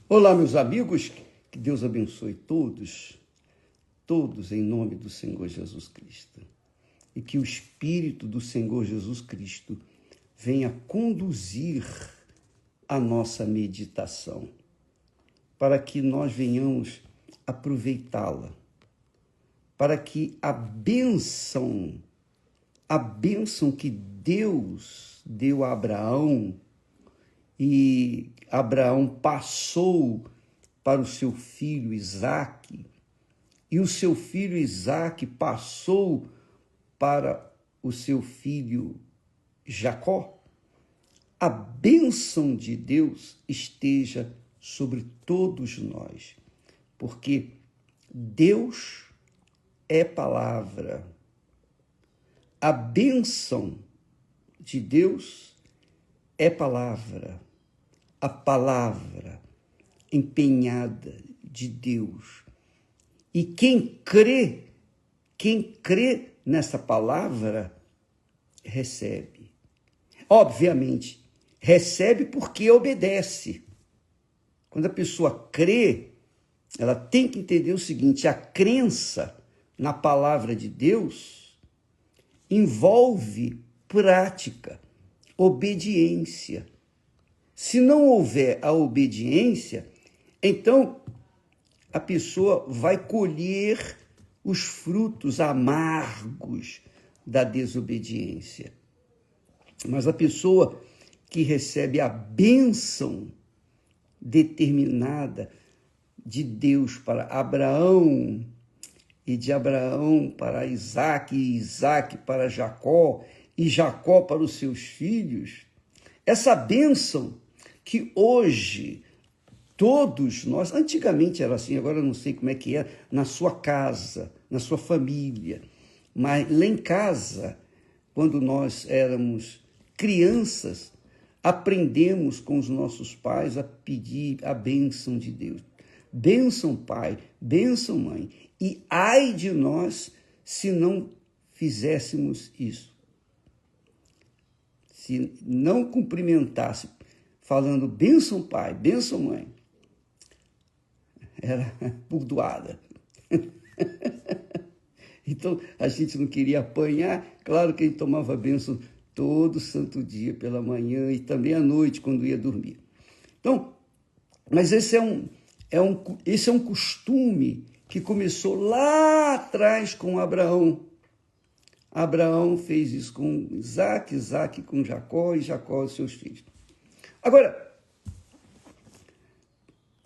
Olá, meus amigos, que Deus abençoe todos, todos em nome do Senhor Jesus Cristo. E que o Espírito do Senhor Jesus Cristo venha conduzir a nossa meditação, para que nós venhamos aproveitá-la, para que a bênção que Deus deu a Abraão, e Abraão passou para o seu filho Isaque, e o seu filho Isaque passou para o seu filho Jacó, a bênção de Deus esteja sobre todos nós, porque Deus é palavra. A bênção de Deus é palavra, a palavra empenhada de Deus. E quem crê nessa palavra, recebe. Obviamente, recebe porque obedece. Quando a pessoa crê, ela tem que entender o seguinte: a crença na palavra de Deus envolve prática, obediência. Se não houver a obediência, então a pessoa vai colher os frutos amargos da desobediência. Mas a pessoa que recebe a bênção determinada de Deus para Abraão, e de Abraão para Isaque, e Isaque para Jacó, e Jacó para os seus filhos, essa bênção que hoje todos nós, antigamente era assim, agora eu não sei como é que é, na sua casa, na sua família, mas lá em casa, quando nós éramos crianças, aprendemos com os nossos pais a pedir a bênção de Deus. Bênção, pai, bênção, mãe. E ai de nós se não fizéssemos isso. Se não cumprimentasse, falando bênção, pai, bênção, mãe, era burdoada. Então, a gente não queria apanhar. Claro que a gente tomava bênção todo santo dia, pela manhã e também à noite, quando ia dormir. Então, mas esse é um costume que começou lá atrás com Abraão. Abraão fez isso com Isaque, Isaque com Jacó e Jacó e seus filhos. Agora,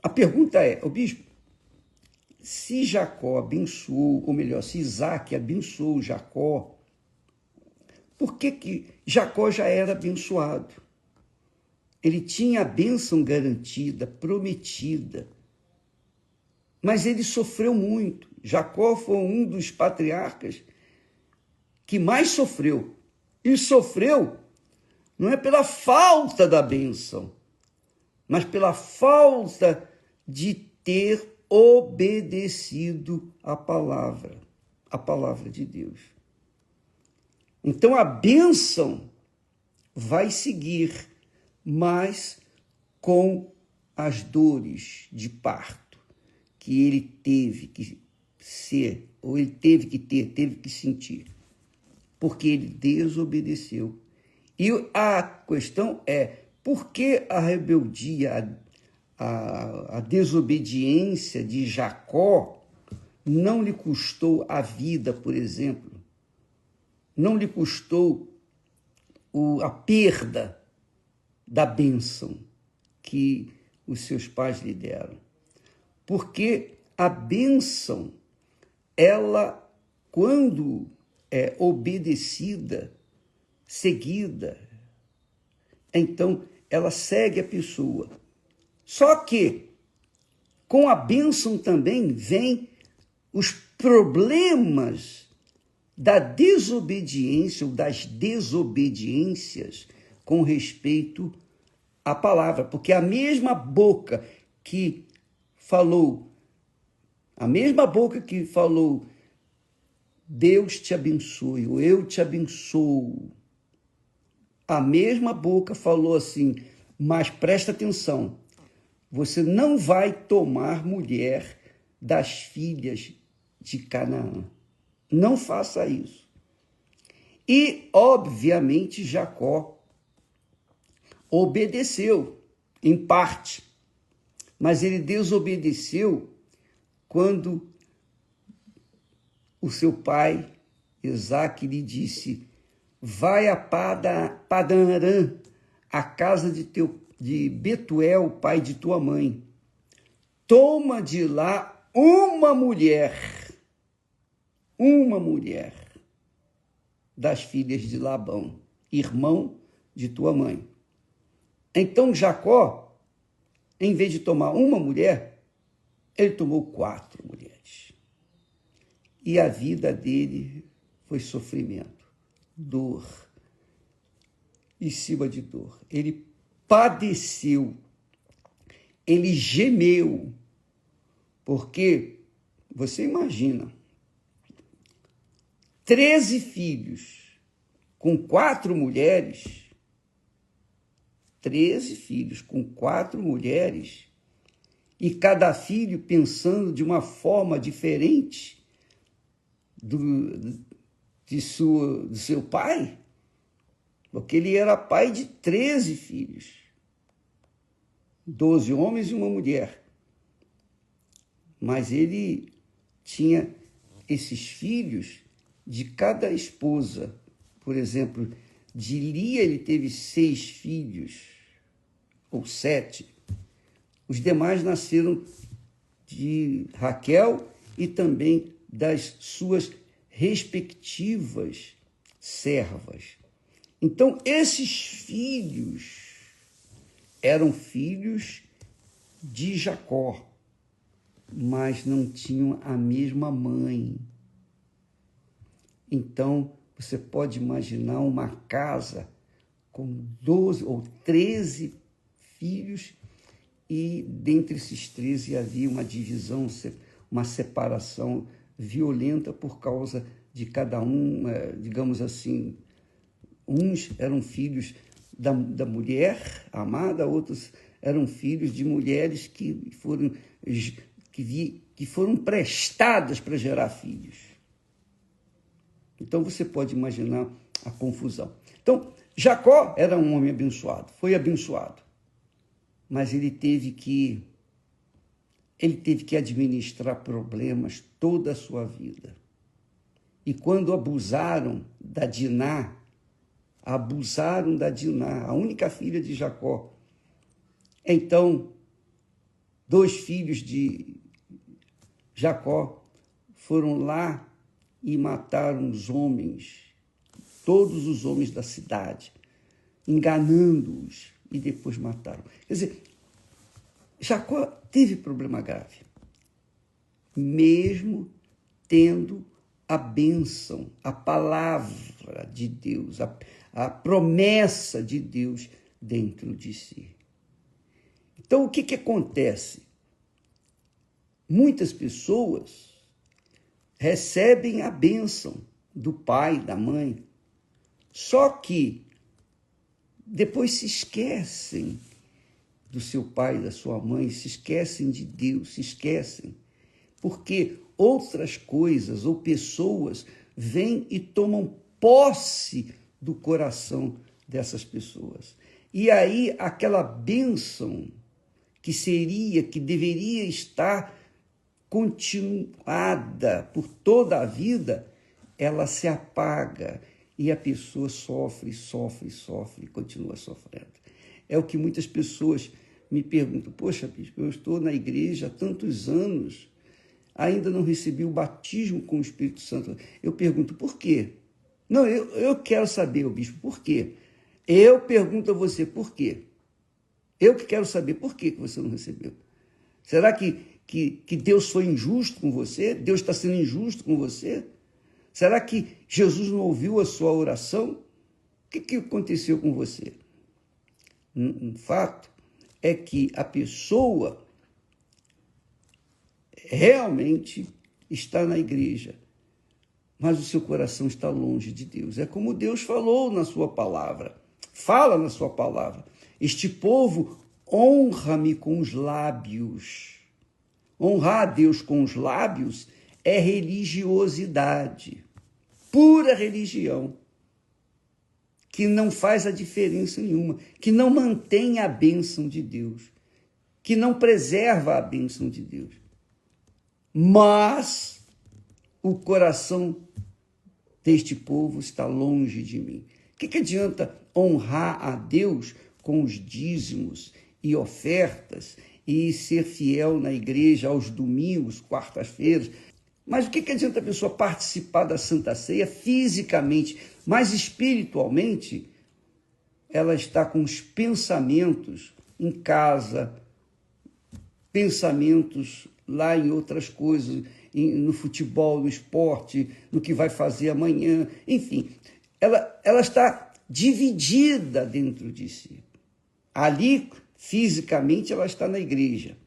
a pergunta é, bispo, se Jacó abençoou, ou melhor, se Isaque abençoou Jacó, por que Jacó já era abençoado? Ele tinha a bênção garantida, prometida, mas ele sofreu muito. Jacó foi um dos patriarcas que mais sofreu. E sofreu não é pela falta da bênção, mas pela falta de ter obedecido a palavra de Deus. Então a bênção vai seguir, mas com as dores de parto que ele teve que ser, ou ele teve que sentir, porque ele desobedeceu. E a questão é, por que a rebeldia, a desobediência de Jacó não lhe custou a vida, por exemplo? Não lhe custou a perda da bênção que os seus pais lhe deram. Porque a bênção, ela, quando é obedecida, seguida, então ela segue a pessoa. Só que com a bênção também vem os problemas da desobediência ou das desobediências com respeito à palavra, porque a mesma boca que falou, Deus te abençoe, ou eu te abençoo, a mesma boca falou assim, mas presta atenção, você não vai tomar mulher das filhas de Canaã. Não faça isso. E, obviamente, Jacó obedeceu, em parte, mas ele desobedeceu quando o seu pai, Isaque, lhe disse: vai a Padã Arã, a casa de Betuel, pai de tua mãe. Toma de lá uma mulher das filhas de Labão, irmão de tua mãe. Então Jacó, em vez de tomar uma mulher, ele tomou 4 mulheres. E a vida dele foi sofrimento, dor, em cima de dor. Ele padeceu, ele gemeu, porque você imagina, 13 filhos com 4 mulheres, 13 filhos com 4 mulheres, e cada filho pensando de uma forma diferente do seu pai, porque ele era pai de 13 filhos, 12 homens e uma mulher. Mas ele tinha esses filhos de cada esposa. Por exemplo, de Lia ele teve 6 filhos, ou 7. Os demais nasceram de Raquel e também das suas respectivas servas. Então, esses filhos eram filhos de Jacó, mas não tinham a mesma mãe. Então, você pode imaginar uma casa com 12 ou 13 filhos, e dentre esses 13 havia uma divisão, uma separação violenta por causa de cada um, digamos assim, uns eram filhos da mulher amada, outros eram filhos de mulheres que foram prestadas para gerar filhos. Então você pode imaginar a confusão. Então, Jacó era um homem abençoado, foi abençoado, mas ele teve que administrar problemas toda a sua vida. E quando abusaram da Diná, a única filha de Jacó. Então, 2 filhos de Jacó foram lá e mataram os homens, todos os homens da cidade, enganando-os, e depois mataram. Quer dizer, Jacó teve problema grave, mesmo tendo a bênção, a palavra de Deus, a promessa de Deus dentro de si. Então, o que acontece? Muitas pessoas recebem a bênção do pai, da mãe, só que depois se esquecem do seu pai, da sua mãe, se esquecem de Deus, se esquecem, porque outras coisas ou pessoas vêm e tomam posse do coração dessas pessoas. E aí aquela bênção que deveria estar continuada por toda a vida, ela se apaga e a pessoa sofre e continua sofrendo. É o que muitas pessoas me perguntam: poxa, bispo, eu estou na igreja há tantos anos, ainda não recebi o batismo com o Espírito Santo. Eu pergunto, por quê? Não, eu quero saber, bispo, por quê? Eu pergunto a você, por quê? Eu que quero saber por que você não recebeu. Será que Deus foi injusto com você? Deus está sendo injusto com você? Será que Jesus não ouviu a sua oração? O que aconteceu com você? Um fato é que a pessoa realmente está na igreja, mas o seu coração está longe de Deus. É como Deus falou na sua palavra. Fala na sua palavra. Este povo honra-me com os lábios. Honrar a Deus com os lábios é religiosidade, pura religião, que não faz a diferença nenhuma, que não mantém a bênção de Deus, que não preserva a bênção de Deus. Mas o coração deste povo está longe de mim. O que adianta honrar a Deus com os dízimos e ofertas e ser fiel na igreja aos domingos, quartas-feiras? Mas o que adianta a pessoa participar da Santa Ceia fisicamente, mas espiritualmente ela está com os pensamentos em casa, pensamentos lá em outras coisas, no futebol, no esporte, no que vai fazer amanhã, enfim. Ela está dividida dentro de si. Ali, fisicamente, ela está na igreja,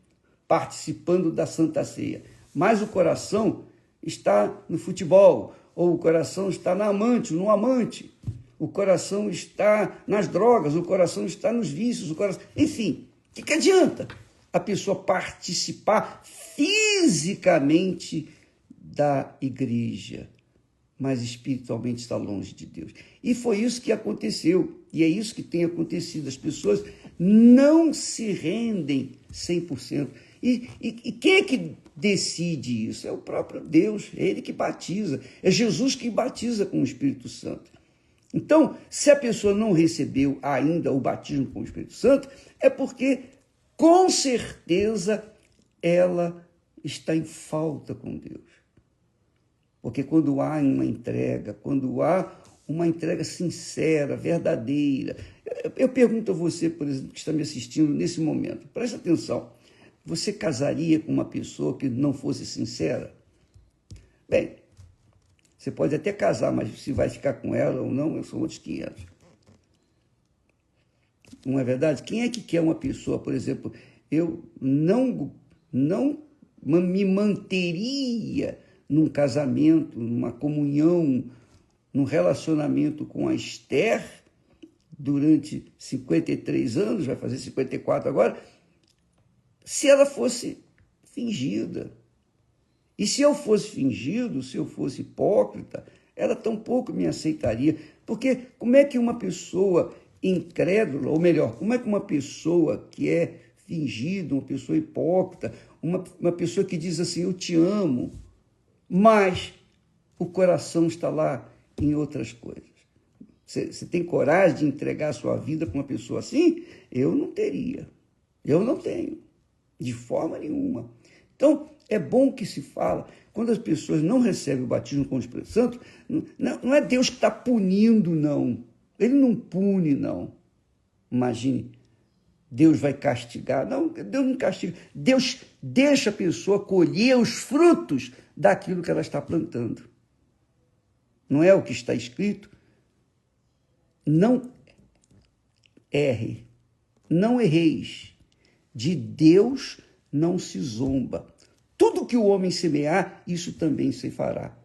participando da Santa Ceia, mas o coração está no futebol, ou o coração está no amante, o coração está nas drogas, o coração está nos vícios, enfim, o que adianta a pessoa participar fisicamente da igreja, mas espiritualmente está longe de Deus? E foi isso que aconteceu, e é isso que tem acontecido. As pessoas não se rendem 100%. E quem é que decide isso? É o próprio Deus, é Ele que batiza, é Jesus que batiza com o Espírito Santo. Então, se a pessoa não recebeu ainda o batismo com o Espírito Santo, é porque, com certeza, ela está em falta com Deus. Porque quando há uma entrega sincera, verdadeira, eu pergunto a você, por exemplo, que está me assistindo nesse momento, preste atenção, você casaria com uma pessoa que não fosse sincera? Bem, você pode até casar, mas se vai ficar com ela ou não, são outros 500. Não é verdade? Quem é que quer uma pessoa, por exemplo, eu não me manteria num casamento, numa comunhão, num relacionamento com a Esther durante 53 anos, vai fazer 54 agora, se ela fosse fingida. E se eu fosse fingido, se eu fosse hipócrita, ela tampouco me aceitaria. Porque como é que uma pessoa incrédula, ou melhor, como é que uma pessoa que é fingida, uma pessoa hipócrita, uma pessoa que diz assim, eu te amo, mas o coração está lá em outras coisas? Você tem coragem de entregar a sua vida para uma pessoa assim? Eu não teria. Eu não tenho, de forma nenhuma. Então, é bom que se fala, quando as pessoas não recebem o batismo com o Espírito Santo, não é Deus que está punindo, não. Ele não pune, não. Imagine, Deus vai castigar. Não, Deus não castiga. Deus deixa a pessoa colher os frutos daquilo que ela está plantando. Não é o que está escrito? Não erre, não erreis. De Deus não se zomba. Tudo que o homem semear, isso também se fará.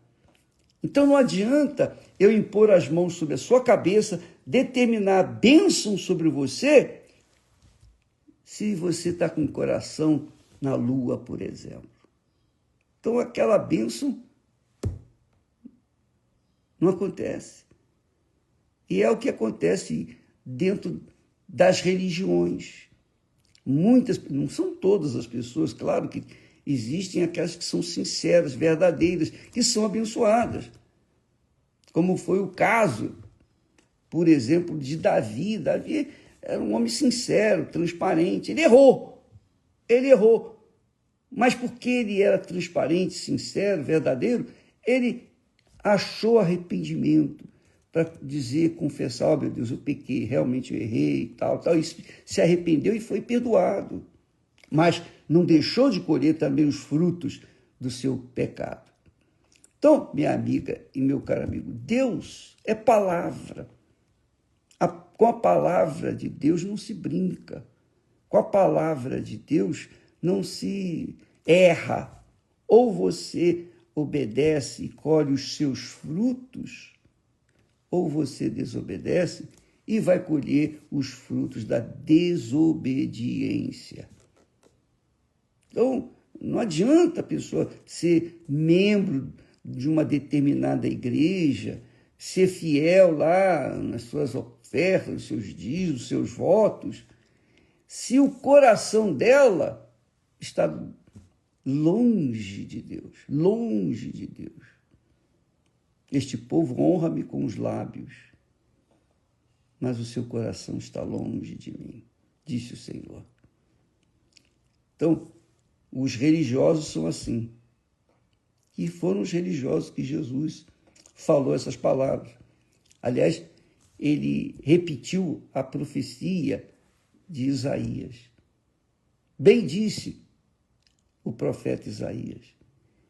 Então não adianta eu impor as mãos sobre a sua cabeça, determinar a bênção sobre você, se você está com o coração na lua, por exemplo. Então aquela bênção não acontece. E é o que acontece dentro das religiões. Muitas, não são todas as pessoas, claro que existem aquelas que são sinceras, verdadeiras, que são abençoadas. Como foi o caso, por exemplo, de Davi. Davi era um homem sincero, transparente. Ele errou. Mas porque ele era transparente, sincero, verdadeiro, ele achou arrependimento para dizer, confessar, oh, meu Deus, eu pequei, realmente eu errei, e tal, e se arrependeu e foi perdoado. Mas não deixou de colher também os frutos do seu pecado. Então, minha amiga e meu caro amigo, Deus é palavra. Com a palavra de Deus não se brinca. Com a palavra de Deus não se erra. Ou você obedece e colhe os seus frutos, ou você desobedece e vai colher os frutos da desobediência. Então, não adianta a pessoa ser membro de uma determinada igreja, ser fiel lá nas suas ofertas, nos seus dízimos, nos seus votos, se o coração dela está longe de Deus, longe de Deus. Este povo honra-me com os lábios, mas o seu coração está longe de mim, disse o Senhor. Então, os religiosos são assim. E foram os religiosos que Jesus falou essas palavras. Aliás, ele repetiu a profecia de Isaías. Bem disse o profeta Isaías: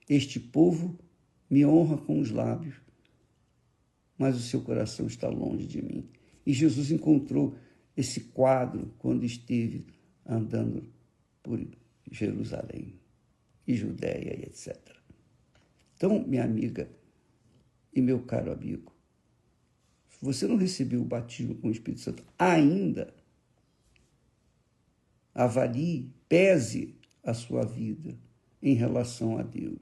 este povo me honra com os lábios, mas o seu coração está longe de mim. E Jesus encontrou esse quadro quando esteve andando por Jerusalém e Judéia e etc. Então, minha amiga e meu caro amigo, se você não recebeu o batismo com o Espírito Santo ainda, avalie, pese a sua vida em relação a Deus.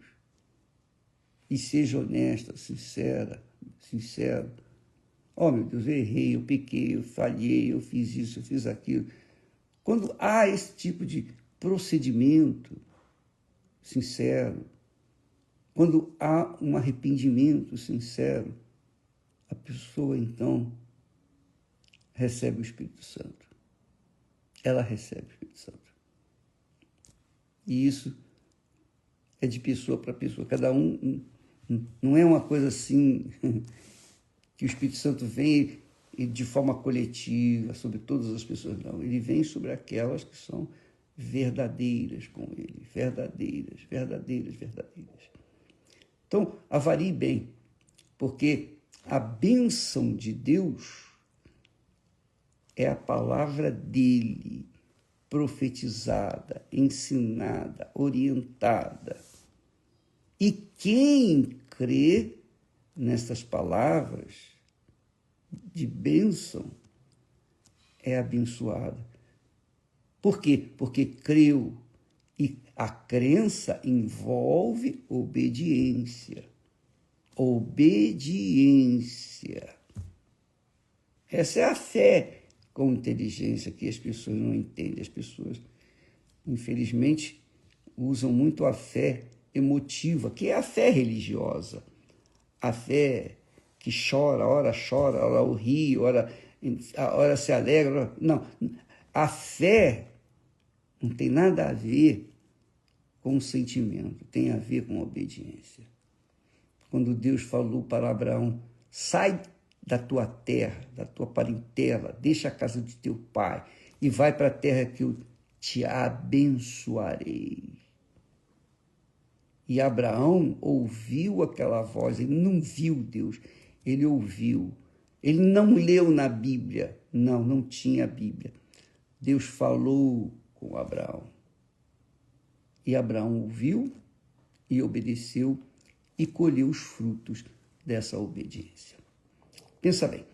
E seja honesta, sincero. Oh, meu Deus, eu errei, eu pequei, eu falhei, eu fiz isso, eu fiz aquilo. Quando há esse tipo de procedimento sincero, quando há um arrependimento sincero, a pessoa, então, recebe o Espírito Santo. Ela recebe o Espírito Santo. E isso é de pessoa para pessoa. Cada um, não é uma coisa assim que o Espírito Santo vem de forma coletiva sobre todas as pessoas. Não, ele vem sobre aquelas que são verdadeiras com ele. Verdadeiras. Então, avalie bem, porque a bênção de Deus é a palavra dele, profetizada, ensinada, orientada. E quem crê nessas palavras de bênção é abençoado. Por quê? Porque creu. E a crença envolve obediência. Obediência. Essa é a fé com inteligência que as pessoas não entendem. As pessoas, infelizmente, usam muito a fé emotiva, que é a fé religiosa. A fé que chora, ora ri, ora se alegra. Não, a fé não tem nada a ver com o sentimento, tem a ver com a obediência. Quando Deus falou para Abraão: sai da tua terra, da tua parentela, deixa a casa de teu pai e vai para a terra que eu te abençoarei. E Abraão ouviu aquela voz, ele não viu Deus, ele ouviu. Ele não leu na Bíblia, não tinha Bíblia. Deus falou com Abraão. E Abraão ouviu e obedeceu e colheu os frutos dessa obediência. Pensa bem.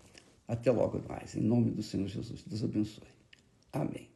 Até logo mais. Em nome do Senhor Jesus. Deus abençoe. Amém.